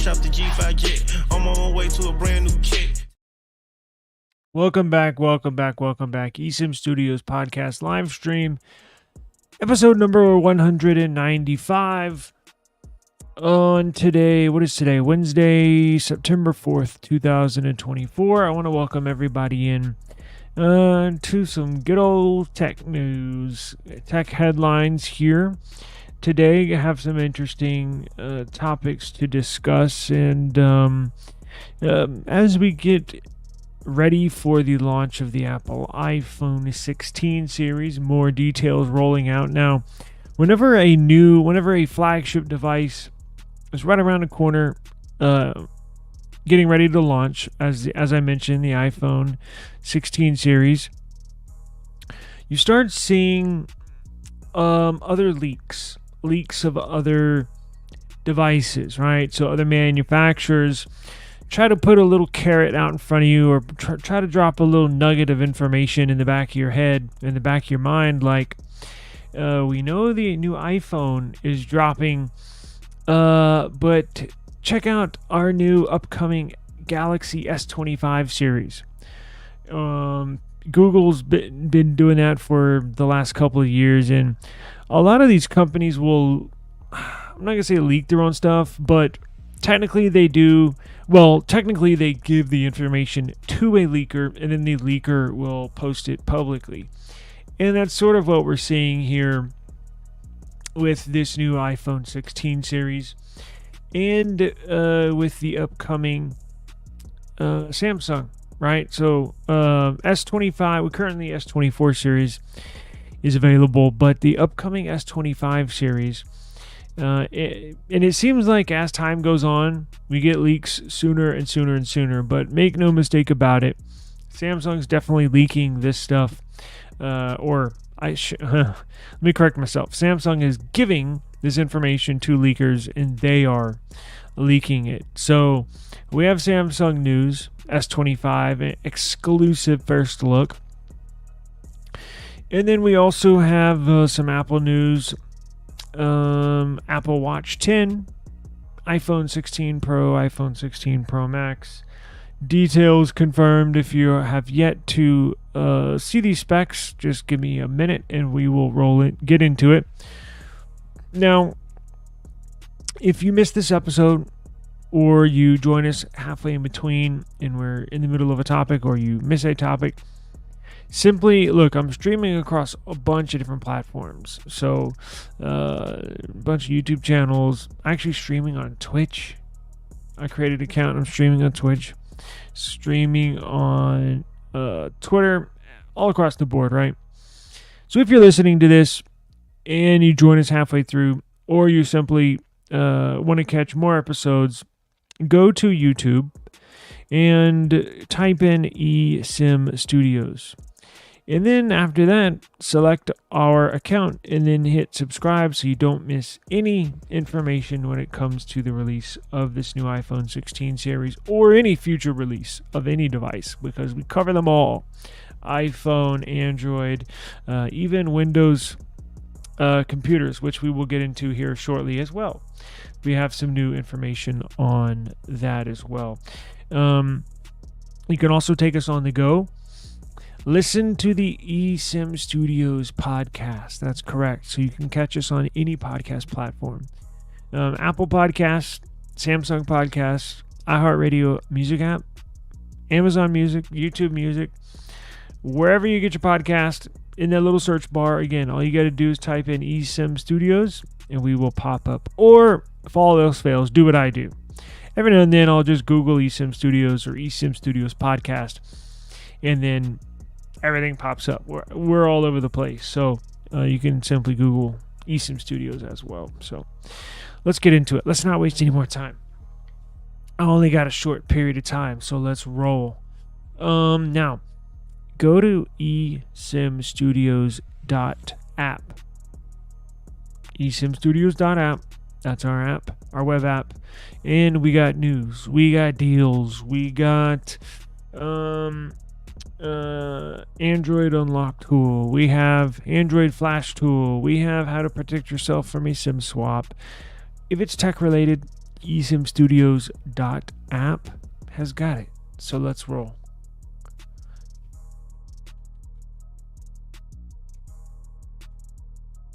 shop the G5 jet. I'm on my way to a brand new kit. Welcome back. eSIM Studios Podcast Livestream, episode number 195. On today, what is today? Wednesday, September 4th, 2024. I want to welcome everybody in to some good old tech news, tech headlines here. Today, I have some interesting topics to discuss, and as we get ready for the launch of the Apple iPhone 16 series, more details rolling out. Now, whenever a flagship device is right around the corner, getting ready to launch, as I mentioned, the iPhone 16 series, you start seeing other leaks of other devices, right? So other manufacturers try to put a little carrot out in front of you, or try to drop a little nugget of information in the back of your head, in the back of your mind, like, we know the new iPhone is dropping, but check out our new upcoming Galaxy S25 series. Google's been doing that for the last couple of years, and a lot of these companies will, I'm not going to say leak their own stuff, but technically they do. Well, technically they give the information to a leaker, and then the leaker will post it publicly. And that's sort of what we're seeing here with this new iPhone 16 series, and with the upcoming Samsung, right? So S25, currently S24 series is available, but the upcoming S25 series, and it seems like as time goes on, we get leaks sooner and sooner. But make no mistake about it, Samsung's definitely leaking this stuff. Let me correct myself. Samsung is giving this information to leakers, and they are leaking it. So we have Samsung news, S25, an exclusive first look. And then we also have some Apple news. Apple Watch 10, iPhone 16 Pro, iPhone 16 Pro Max. Details confirmed. If you have yet to see these specs, just give me a minute and we will get into it. Now, if you missed this episode, or you join us halfway in between and we're in the middle of a topic, or you miss a topic, simply look, I'm streaming across a bunch of different platforms. So, a bunch of YouTube channels, actually streaming on Twitch. I created an account, I'm streaming on Twitch, streaming on Twitter, all across the board, right? So if you're listening to this and you join us halfway through, or you simply want to catch more episodes, go to YouTube and type in eSIM Studios. And then after that, select our account and then hit subscribe so you don't miss any information when it comes to the release of this new iPhone 16 series, or any future release of any device, because we cover them all. iPhone, Android, even Windows computers, which we will get into here shortly as well. We have some new information on that as well. You can also take us on the go. Listen to the eSIM Studios podcast. That's correct. So you can catch us on any podcast platform. Apple Podcasts, Samsung Podcasts, iHeartRadio Music app, Amazon Music, YouTube Music, wherever you get your podcast, in that little search bar, again, all you got to do is type in eSIM Studios and we will pop up. Or if all else fails, do what I do. Every now and then I'll just Google eSIM Studios or eSIM Studios podcast, and then everything pops up. We're all over the place. So you can simply Google eSIM Studios as well. So let's get into it. Let's not waste any more time. I only got a short period of time, so let's roll. Now, go to eSIMstudios.app. eSIMstudios.app. That's our app, our web app. And we got news. We got deals. We got Android unlock tool. We have Android flash tool. We have how to protect yourself from a SIM swap. If it's tech related, eSIMstudios.app has got it. So let's roll.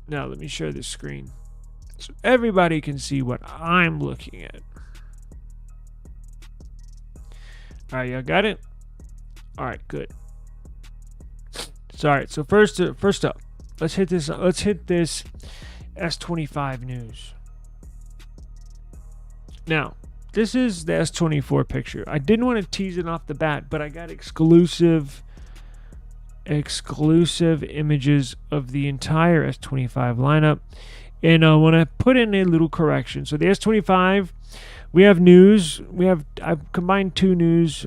Now let me share this screen so everybody can see what I'm looking at. All right, y'all got it? All right, good. So, all right, so first up, let's hit this S25 news. Now, this is the S24 picture. I didn't want to tease it off the bat, but I got exclusive images of the entire S25 lineup, and I want to put in a little correction. So the S25, we have news. I've combined two news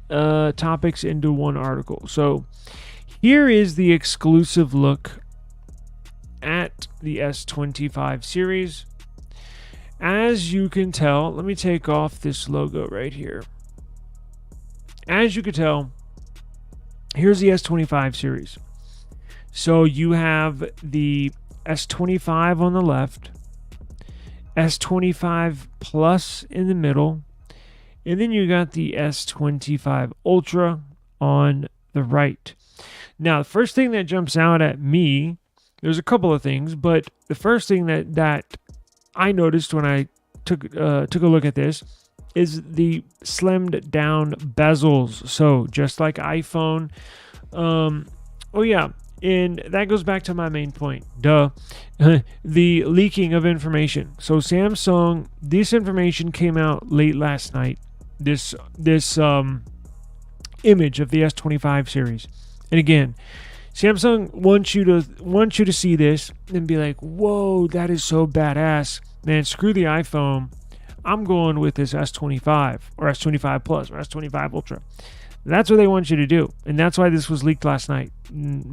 topics into one article. So here is the exclusive look at the S25 series. As you can tell, let me take off this logo right here. As you can tell, here's the S25 series. So you have the S25 on the left, S25 Plus in the middle, and then you got the S25 Ultra on the right. Now, the first thing that jumps out at me, there's a couple of things, but the first thing that I noticed when I took a look at this is the slimmed down bezels. So just like iPhone. Oh yeah, and that goes back to my main point. Duh. The leaking of information. So Samsung, this information came out late last night. This image of the S25 series. And again, Samsung wants you to see this and be like, whoa, that is so badass. Man, screw the iPhone. I'm going with this S25 or S25 Plus or S25 Ultra. That's what they want you to do. And that's why this was leaked last night,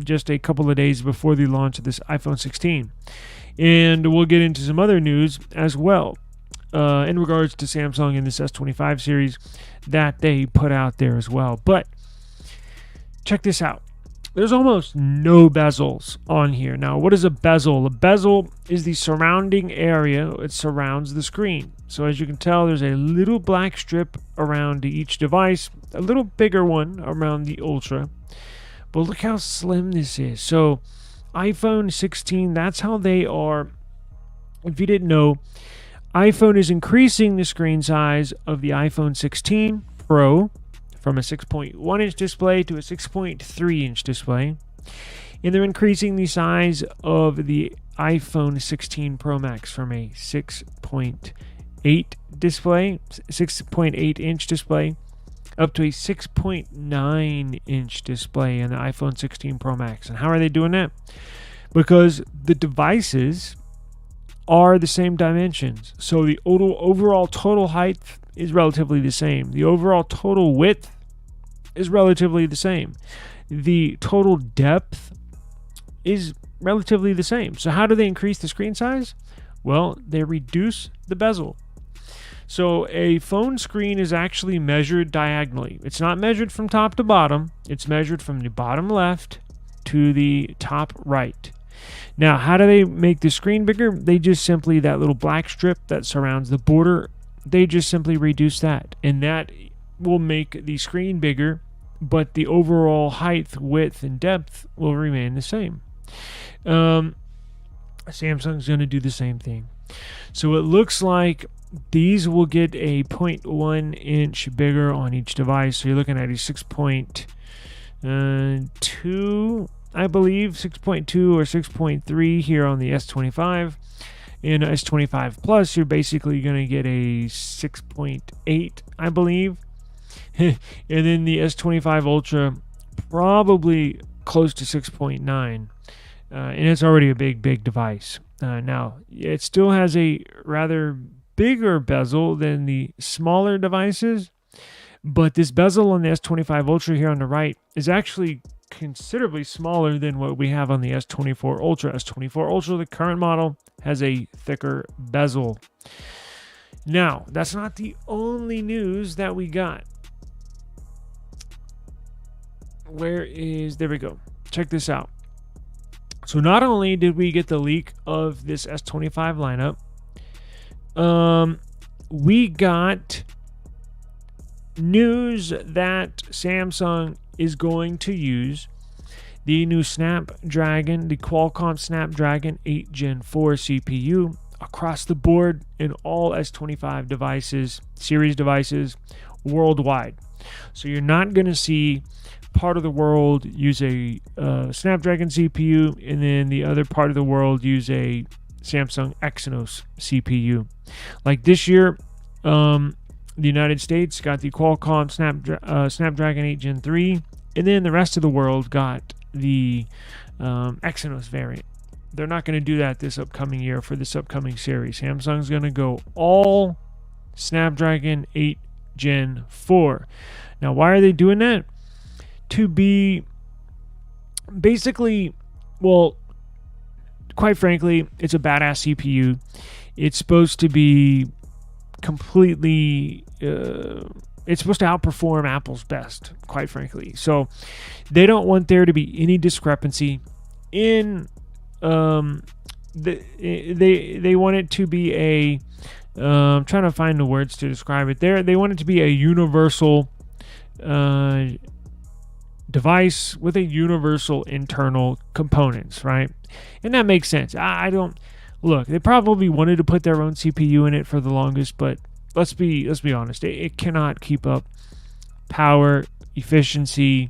just a couple of days before the launch of this iPhone 16. And we'll get into some other news as well in regards to Samsung and this S25 series that they put out there as well. But check this out. There's almost no bezels on here. Now, what is a bezel? A bezel is the surrounding area. It surrounds the screen. So as you can tell, there's a little black strip around each device, a little bigger one around the Ultra. But look how slim this is. So iPhone 16, that's how they are. If you didn't know, iPhone is increasing the screen size of the iPhone 16 Pro from a 6.1 inch display to a 6.3 inch display. And they're increasing the size of the iPhone 16 Pro Max from a 6.8 inch display up to a 6.9 inch display in the iPhone 16 Pro Max. And how are they doing that? Because the devices are the same dimensions. So the overall total height is relatively the same. The overall total width is relatively the same. The total depth is relatively the same. So how do they increase the screen size? Well, they reduce the bezel. So a phone screen is actually measured diagonally. It's not measured from top to bottom. It's measured from the bottom left to the top right. Now, how do they make the screen bigger? They just simply, that little black strip that surrounds the border, they just simply reduce that. And that will make the screen bigger, but the overall height, width, and depth will remain the same. Samsung's going to do the same thing. So it looks like these will get a 0.1 inch bigger on each device. So you're looking at a 6.2, I believe, 6.2 or 6.3 here on the S25. In S25 Plus, you're basically going to get a 6.8, I believe. And then the S25 Ultra, probably close to 6.9. And it's already a big device. Now, it still has a rather bigger bezel than the smaller devices. But this bezel on the S25 Ultra here on the right is actually considerably smaller than what we have on the S24 Ultra. S24 Ultra, the current model, has a thicker bezel. Now, that's not the only news that we got. There we go. Check this out. So not only did we get the leak of this S25 lineup, we got news that Samsung is going to use the new Snapdragon, the Qualcomm Snapdragon 8 Gen 4 CPU across the board in all S25 devices, series devices worldwide. So you're not going to see part of the world use a Snapdragon CPU and then the other part of the world use a Samsung Exynos CPU. Like this year, the United States got the Qualcomm Snapdragon 8 Gen 3, and then the rest of the world got the Exynos variant. They're not going to do that this upcoming year for this upcoming series. Samsung's going to go all Snapdragon 8 Gen 4. Now, why are they doing that? To be basically, well, quite frankly, it's a badass CPU. It's supposed to be completely, it's supposed to outperform Apple's best, quite frankly. So they don't want there to be any discrepancy in, they want it to be a, I'm trying to find the words to describe it. They want it to be a universal device with a universal internal components, right? And that makes sense. I don't look. They probably wanted to put their own CPU in it for the longest, but let's be honest. It cannot keep up power efficiency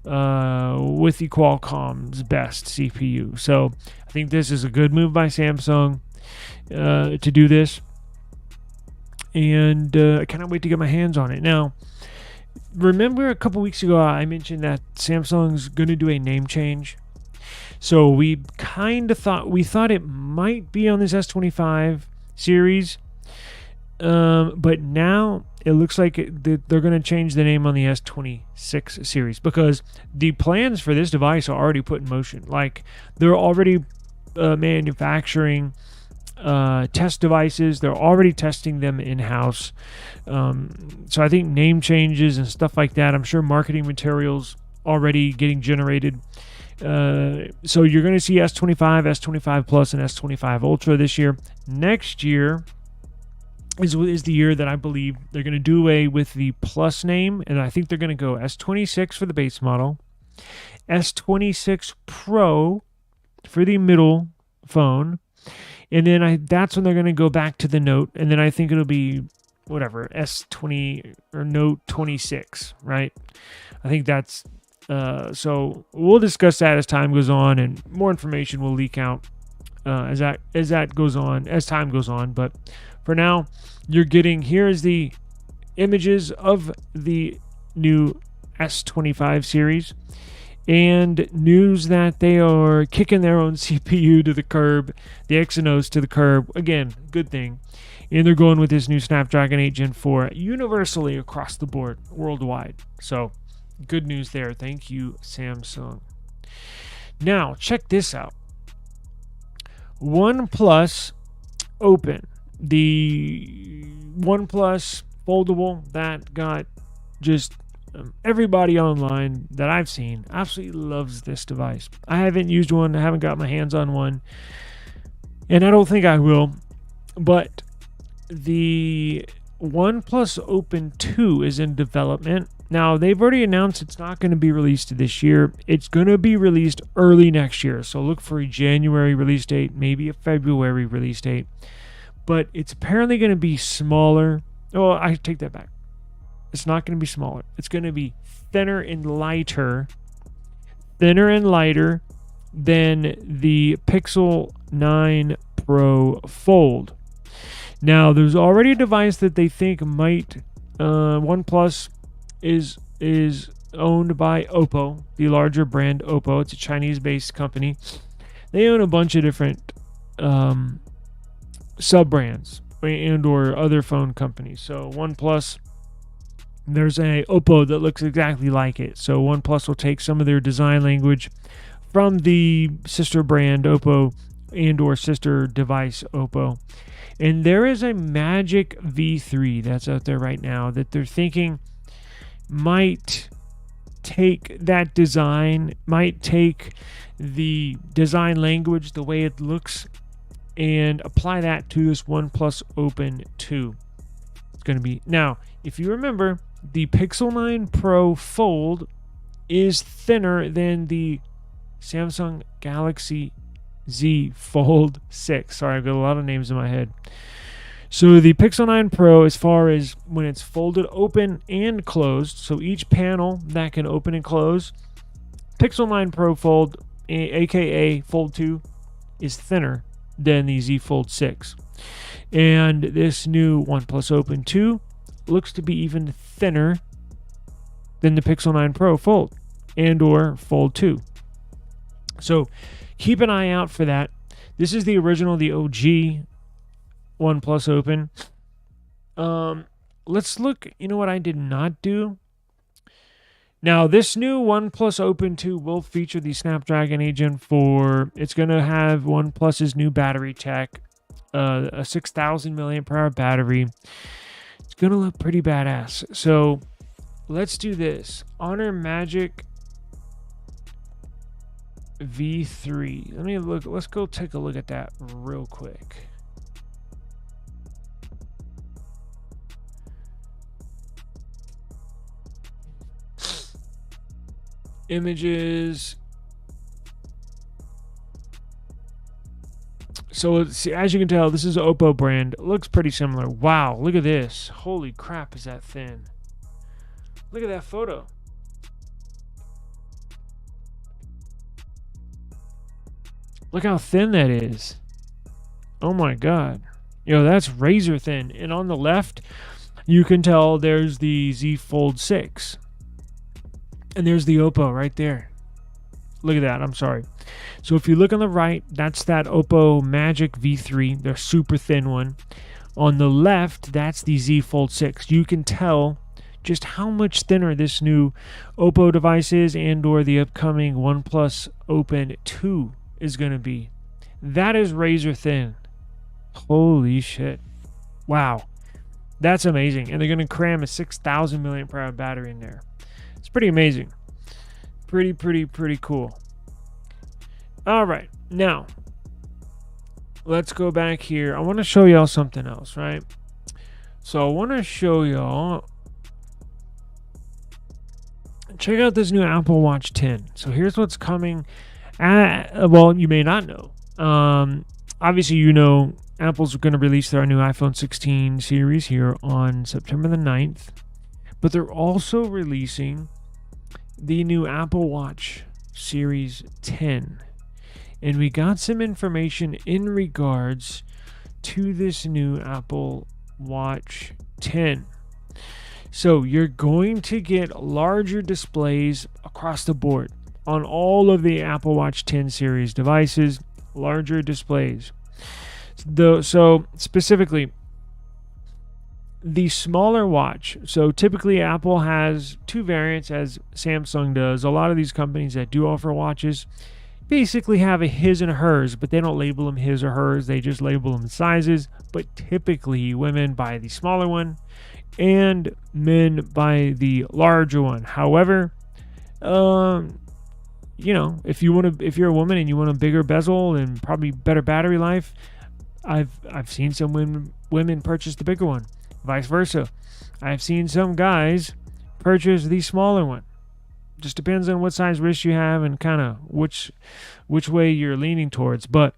with the Qualcomm's best CPU. So I think this is a good move by Samsung to do this, and I cannot wait to get my hands on it. Now, remember a couple weeks ago I mentioned that Samsung's going to do a name change. So we thought it might be on this S25 series, but now it looks like they're going to change the name on the S26 series, because the plans for this device are already put in motion. Like, they're already manufacturing test devices. They're already testing them in-house. So I think name changes and stuff like that, I'm sure marketing materials already getting generated. So you're going to see S25, S25 Plus, and S25 Ultra this year. Next year is the year that I believe they're going to do away with the Plus name, and I think they're going to go S26 for the base model, S26 Pro for the middle phone, and then that's when they're going to go back to the Note, and then I think it'll be whatever, S20 or Note 26, right? I think that's so we'll discuss that as time goes on, and more information will leak out as time goes on. But for now, here's the images of the new S25 series, and news that they are kicking their own CPU to the curb, the Exynos to the curb. Again, good thing. And they're going with this new Snapdragon 8 Gen 4 universally across the board, worldwide. So, good news there. Thank you, Samsung. Now, check this out. OnePlus Open. The OnePlus foldable that got just everybody online that I've seen absolutely loves this device. I haven't used one. I haven't got my hands on one, and I don't think I will. But the OnePlus Open 2 is in development. Now, they've already announced it's not going to be released this year. It's going to be released early next year. So look for a January release date, maybe a February release date. But it's apparently going to be smaller. Oh, I take that back. It's not going to be smaller. It's going to be thinner and lighter than the Pixel 9 Pro Fold. Now, there's already a device that they think might OnePlus is owned by Oppo, the larger brand Oppo. It's a Chinese-based company. They own a bunch of different sub-brands and or other phone companies. So OnePlus, there's a Oppo that looks exactly like it. So OnePlus will take some of their design language from the sister brand Oppo and or sister device Oppo. And there is a Magic V3 that's out there right now that they're thinking might take that design, might take the design language, the way it looks, and apply that to this OnePlus Open 2. It's going to be now. If you remember, the Pixel 9 Pro Fold is thinner than the Samsung Galaxy Z Fold 6. Sorry, I've got a lot of names in my head. So the Pixel 9 Pro, as far as when it's folded open and closed, so each panel that can open and close, Pixel 9 Pro Fold, aka Fold 2, is thinner than the Z Fold 6. And this new OnePlus Open 2 looks to be even thinner than the Pixel 9 Pro Fold and or Fold 2. So keep an eye out for that. This is the original, the OG OnePlus Open. Let's look. You know what I did not do? Now, this new OnePlus Open 2 will feature the Snapdragon 8 Gen 4. It's going to have OnePlus's new battery tech, a 6,000 milliamp hour battery. It's going to look pretty badass. So let's do this. Honor Magic V3. Let me look. Let's go take a look at that real quick. Images. So see, as you can tell, this is an Oppo brand. It looks pretty similar. Wow, look at this. Holy crap, is that thin? Look at that photo. Look how thin that is. Oh my god. Yo, that's razor thin. And on the left, you can tell there's the Z Fold 6. And there's the Oppo right there. Look at that. I'm sorry. So if you look on the right, that's that Oppo Magic V3, the super thin one. On the left, that's the Z Fold 6. You can tell just how much thinner this new Oppo device is and or the upcoming OnePlus Open 2 is going to be. That is razor thin. Holy shit. Wow. That's amazing. And they're going to cram a 6,000 milliamp hour battery in there. It's pretty amazing. Pretty cool. All right. Now, let's go back here. I want to show y'all something else, right? So I want to show y'all. Check out this new Apple Watch 10. So here's what's coming. Well, you may not know. Obviously, you know Apple's going to release their new iPhone 16 series here on September the 9th. But they're also releasing the new Apple Watch Series 10. And we got some information in regards to this new Apple Watch 10. So you're going to get larger displays across the board on all of the Apple Watch 10 series devices, larger displays. So specifically, the smaller watch. So typically Apple has two variants, as Samsung does. A lot of these companies that do offer watches basically have a his and hers, but they don't label them his or hers. They just label them sizes. But typically women buy the smaller one and men buy the larger one. However, you know, if you're a woman and you want a bigger bezel and probably better battery life, I've seen some women purchase the bigger one. Vice versa. I've seen some guys purchase the smaller one. Just depends on what size wrist you have and kind of which way you're leaning towards. But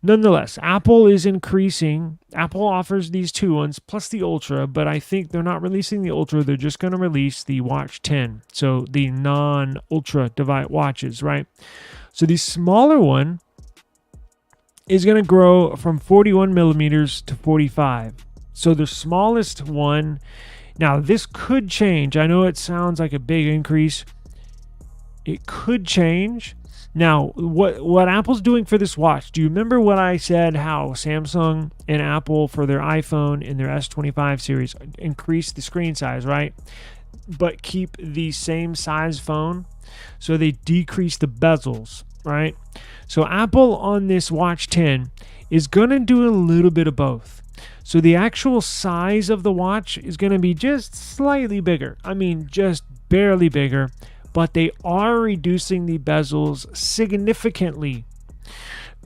nonetheless, Apple is increasing. Apple offers these two ones plus the Ultra, but I think they're not releasing the Ultra. They're just going to release the Watch 10. So the non-Ultra device watches, right? So the smaller one is going to grow from 41 millimeters to 45. So the smallest one, now this could change. I know it sounds like a big increase. It could change. Now, what Apple's doing for this watch, do you remember what I said, how Samsung and Apple for their iPhone and their S25 series increased the screen size, right? But keep the same size phone. So they decrease the bezels, right? So Apple on this Watch 10 is going to do a little bit of both. So the actual size of the watch is going to be just slightly bigger. I mean, just barely bigger. But they are reducing the bezels significantly.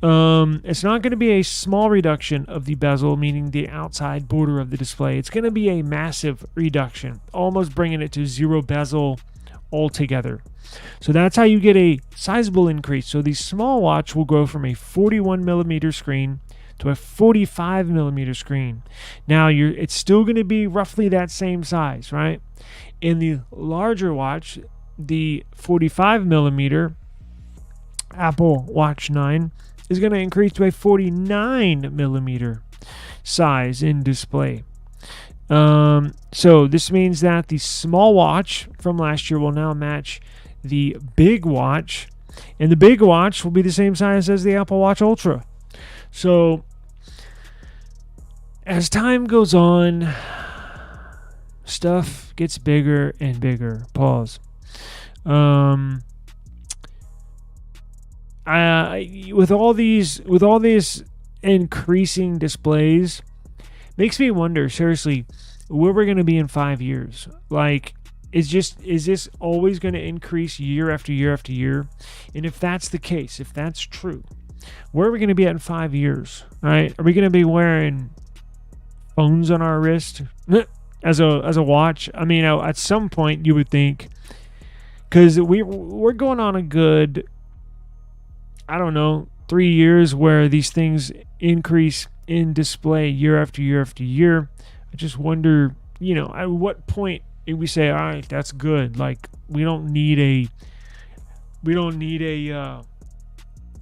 It's not going to be a small reduction of the bezel, meaning the outside border of the display. It's going to be a massive reduction, almost bringing it to zero bezel altogether. So that's how you get a sizable increase. So the small watch will go from a 41 millimeter screen to a 45 millimeter screen. Now it's still going to be roughly that same size, right? In the larger watch, the 45 millimeter Apple Watch 9 is going to increase to a 49 millimeter size in display. So this means that the small watch from last year will now match the big watch, and the big watch will be the same size as the Apple Watch Ultra. So as time goes on, stuff gets bigger and bigger. Pause. With all these increasing displays, makes me wonder seriously where we're going to be in 5 years. Like, is this always going to increase year after year after year? And if that's the case, if that's true, where are we going to be at in 5 years? Right? Are we going to be wearing phones on our wrist as a watch? I mean, at some point you would think, because we're going on a good, I don't know, 3 years where these things increase in display year after year after year. I just wonder, at what point if we say, all right, that's good. Like, we don't need a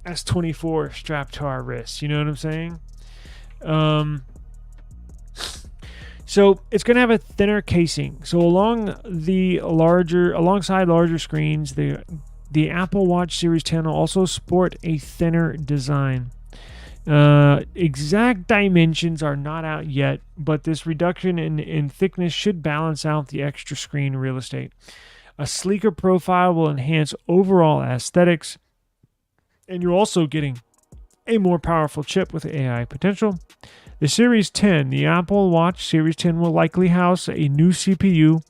S24 strapped to our wrist. You know what I'm saying? So it's going to have a thinner casing. So alongside larger screens, the Apple Watch Series 10 will also sport a thinner design. Exact dimensions are not out yet, but this reduction in thickness should balance out the extra screen real estate. A sleeker profile will enhance overall aesthetics, and you're also getting a more powerful chip with AI potential. The Series 10, the Apple Watch Series 10, will likely house a new CPU,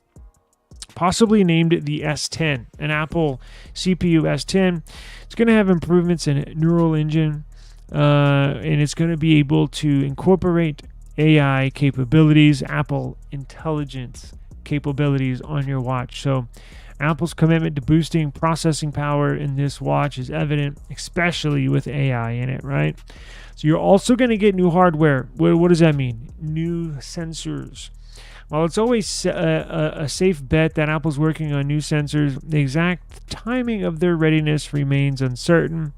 possibly named the S10, an Apple CPU S10. It's going to have improvements in Neural Engine, and it's going to be able to incorporate AI capabilities, Apple Intelligence capabilities on your watch. So Apple's commitment to boosting processing power in this watch is evident, especially with AI in it, right? So you're also going to get new hardware. What does that mean? New sensors. While it's always a safe bet that Apple's working on new sensors, the exact timing of their readiness remains uncertain.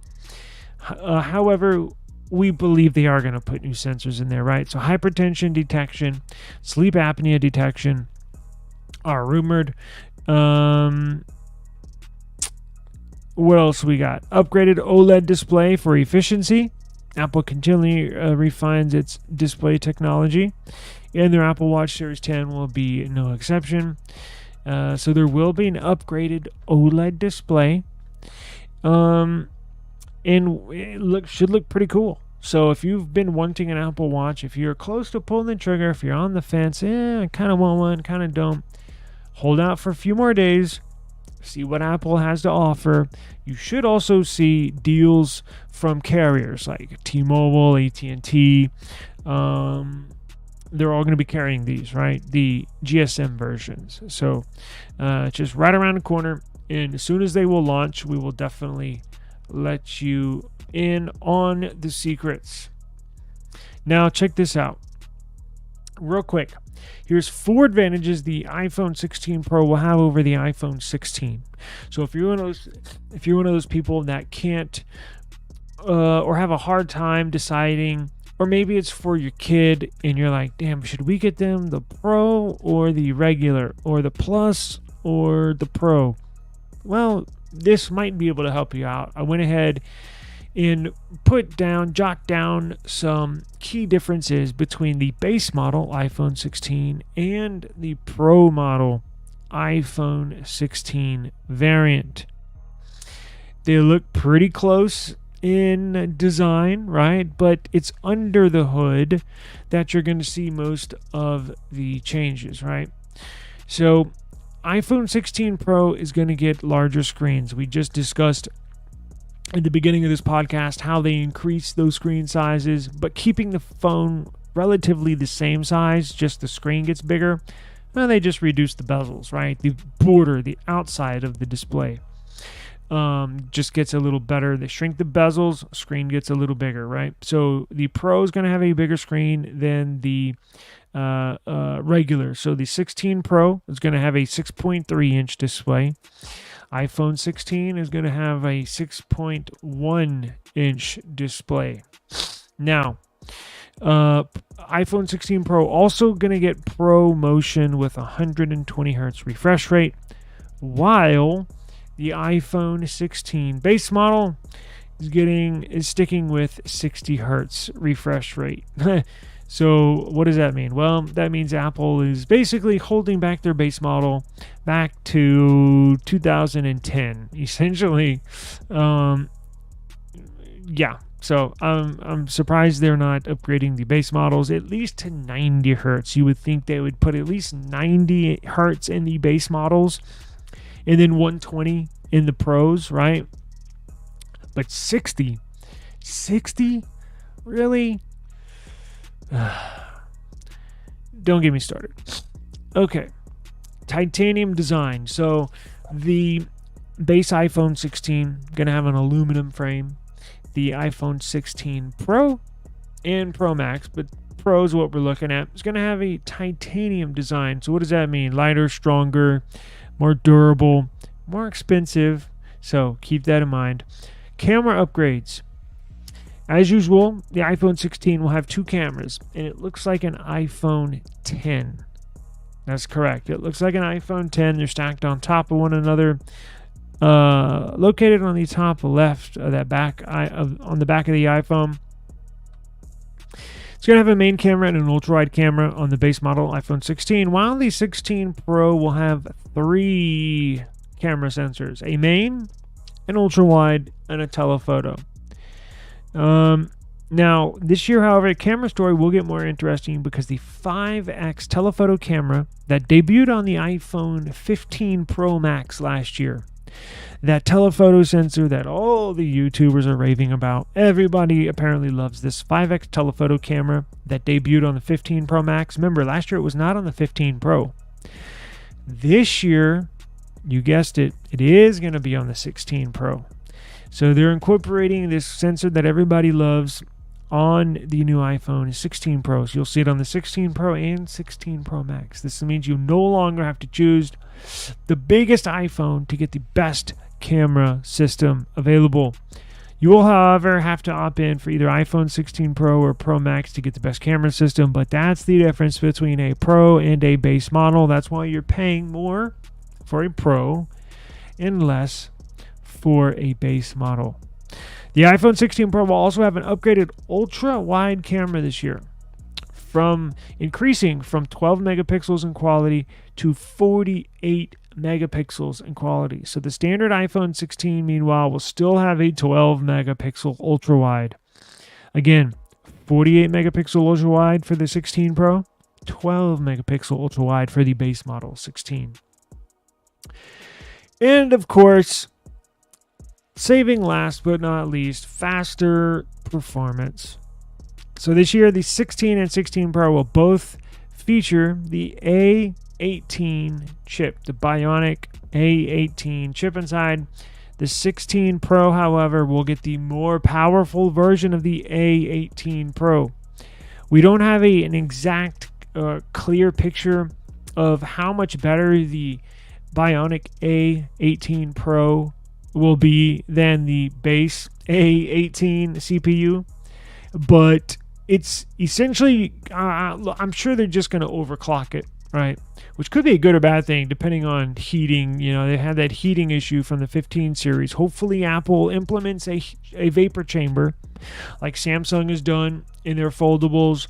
However, we believe they are going to put new sensors in there, right? So hypertension detection, sleep apnea detection are rumored. What else we got? Upgraded OLED display for efficiency. Apple continually refines its display technology, and their Apple Watch Series 10 will be no exception. So there will be an upgraded OLED display, and it should look pretty cool. So if you've been wanting an Apple Watch, if you're close to pulling the trigger, if you're on the fence, I kind of want one, kind of don't, hold out for a few more days. See what Apple has to offer. You should also see deals from carriers like T-Mobile, AT&T. They're all going to be carrying these, right? The GSM versions. So just right around the corner. And as soon as they will launch, we will definitely let you in on the secrets. Now, check this out. Real quick. Here's 4 advantages the iPhone 16 Pro will have over the iPhone 16. So if you're one of those people that can't or have a hard time deciding, or maybe it's for your kid and you're like, damn, should we get them the Pro or the regular, or the Plus or the Pro? Well, this might be able to help you out. I went ahead and jot down some key differences between the base model iPhone 16 and the Pro model iPhone 16 variant. They look pretty close in design, right? But it's under the hood that you're going to see most of the changes, right? So iPhone 16 Pro is going to get larger screens. We just discussed at the beginning of this podcast how they increase those screen sizes, but keeping the phone relatively the same size, just the screen gets bigger. Well, they just reduce the bezels, right? The border, the outside of the display just gets a little better. They shrink the bezels, screen gets a little bigger, right? So the Pro is going to have a bigger screen than the regular. So the 16 Pro is going to have a 6.3 inch display. iPhone 16 is going to have a 6.1 inch display. Now, iPhone 16 Pro also going to get Pro Motion with 120 hertz refresh rate, while the iPhone 16 base model is sticking with 60 hertz refresh rate. So what does that mean? Well, that means Apple is basically holding back their base model back to 2010, essentially. Yeah. So I'm surprised they're not upgrading the base models at least to 90 hertz. You would think they would put at least 90 hertz in the base models and then 120 in the Pros, right? But 60? Really? Don't get me started. Okay. Titanium design. So the base iPhone 16 going to have an aluminum frame. The iPhone 16 Pro and Pro Max, but Pro is what we're looking at, is going to have a titanium design. So what does that mean? Lighter, stronger, more durable, more expensive. So keep that in mind. Camera upgrades. As usual, the iPhone 16 will have two cameras, and it looks like an iPhone 10. That's correct. It looks like an iPhone 10. They're stacked on top of one another. Located on the top left of that on the back of the iPhone. It's going to have a main camera and an ultra-wide camera on the base model iPhone 16, while the 16 Pro will have 3 camera sensors: a main, an ultra-wide, and a telephoto. Now, this year, however, the camera story will get more interesting because the 5x telephoto camera that debuted on the iPhone 15 Pro Max last year, that telephoto sensor that all the YouTubers are raving about, everybody apparently loves this 5x telephoto camera that debuted on the 15 Pro Max. Remember, last year it was not on the 15 Pro. This year, you guessed it, it is going to be on the 16 Pro. So they're incorporating this sensor that everybody loves on the new iPhone 16 Pro. So you'll see it on the 16 Pro and 16 Pro Max. This means you no longer have to choose the biggest iPhone to get the best camera system available. You will, however, have to opt in for either iPhone 16 Pro or Pro Max to get the best camera system, but that's the difference between a Pro and a base model. That's why you're paying more for a Pro and less for a base model. The iPhone 16 Pro will also have an upgraded ultra-wide camera this year, increasing from 12 megapixels in quality to 48 megapixels in quality. So the standard iPhone 16, meanwhile, will still have a 12 megapixel ultra-wide. Again, 48 megapixel ultra-wide for the 16 Pro, 12 megapixel ultra-wide for the base model 16. And of course, saving last but not least, faster performance. So this year, the 16 and 16 Pro will both feature the A18 chip, the Bionic A18 chip inside. The 16 Pro, however, will get the more powerful version of the A18 Pro. We don't have an exact clear picture of how much better the Bionic A18 Pro will be than the base A18 CPU, but it's essentially, I'm sure they're just going to overclock it, right? Which could be a good or bad thing depending on heating. You know, they had that heating issue from the 15 series. Hopefully Apple implements a vapor chamber like Samsung has done in their foldables,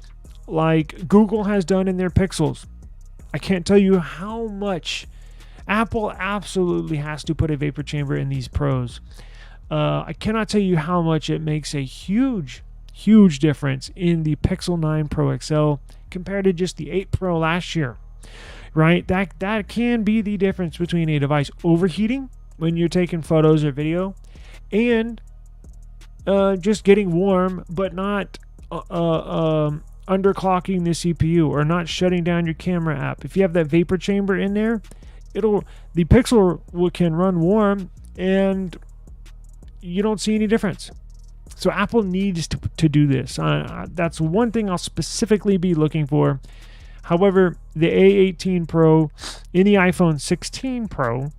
like Google has done in their Pixels. I can't tell you how much Apple absolutely has to put a vapor chamber in these Pros. I cannot tell you how much it makes a huge difference in the Pixel 9 Pro XL compared to just the 8 Pro last year, right? That can be the difference between a device overheating when you're taking photos or video and just getting warm, but not underclocking the CPU or not shutting down your camera app. If you have that vapor chamber in there, the Pixel can run warm and you don't see any difference. So Apple needs to do this. That's one thing I'll specifically be looking for. However, the A18 Pro in the iPhone 16 Pro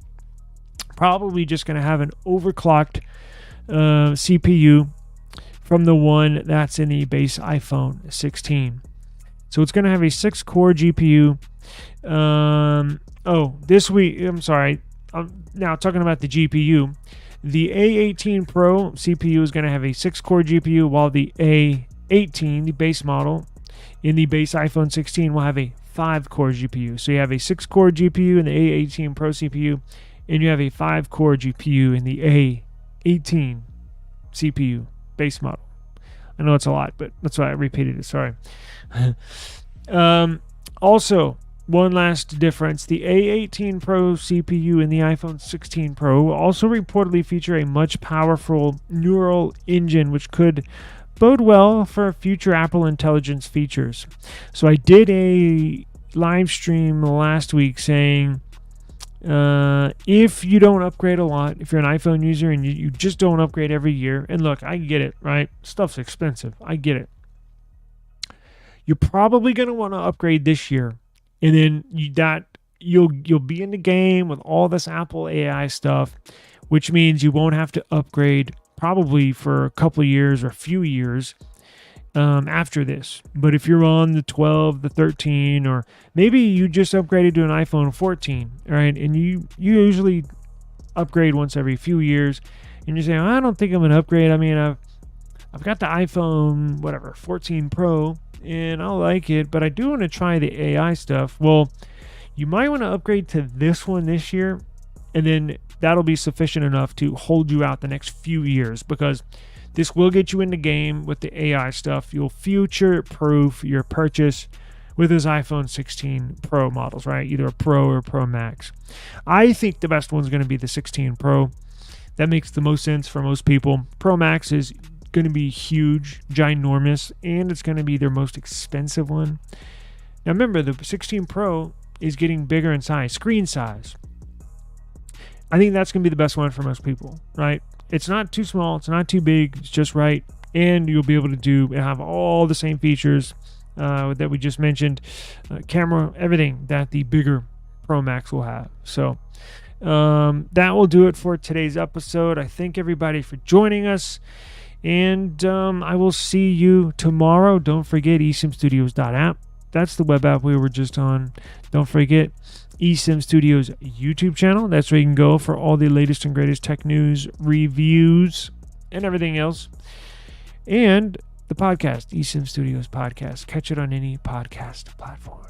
probably just going to have an overclocked CPU from the one that's in the base iPhone 16. So it's going to have a 6-core GPU. This week, I'm sorry. Now talking about the GPU, the A18 Pro CPU is going to have a 6-core GPU, while the A18, the base model, in the base iPhone 16 will have a 5-core GPU. So you have a 6-core GPU in the A18 Pro CPU, and you have a 5-core GPU in the A18 CPU base model. I know it's a lot, but that's why I repeated it. Sorry. Also, one last difference. The A18 Pro CPU in the iPhone 16 Pro will also reportedly feature a much powerful neural engine, which could bode well for future Apple Intelligence features. So I did a live stream last week saying if you don't upgrade a lot, if you're an iPhone user and you just don't upgrade every year, and look, I get it, right? Stuff's expensive. I get it. You're probably going to want to upgrade this year, and then you'll be in the game with all this Apple AI stuff, which means you won't have to upgrade probably for a couple of years or a few years after this. But if you're on the 12, the 13, or maybe you just upgraded to an iPhone 14, right? And you usually upgrade once every few years, and you're saying, I don't think I'm going to upgrade. I mean, I've got the iPhone, 14 Pro, and I like it, but I do want to try the AI stuff. Well, you might want to upgrade to this one this year, and then that'll be sufficient enough to hold you out the next few years, because this will get you in the game with the AI stuff. You'll future-proof your purchase with his iPhone 16 Pro models, right? Either a Pro or Pro Max. I think the best one's going to be the 16 Pro. That makes the most sense for most people. Pro Max is going to be huge, ginormous, and it's going to be their most expensive one. Now remember, the 16 Pro is getting bigger in size, screen size. I think that's going to be the best one for most people, right? It's not too small, it's not too big, it's just right, and you'll be able to have all the same features that we just mentioned, camera, everything that the bigger Pro Max will have. So that will do it for today's episode. I thank everybody for joining us, and I will see you tomorrow. Don't forget eSIMstudios.app. That's the web app we were just on. Don't forget eSIM Studios YouTube channel. That's where you can go for all the latest and greatest tech news, reviews, and everything else. And the podcast, eSIM Studios Podcast. Catch it on any podcast platform.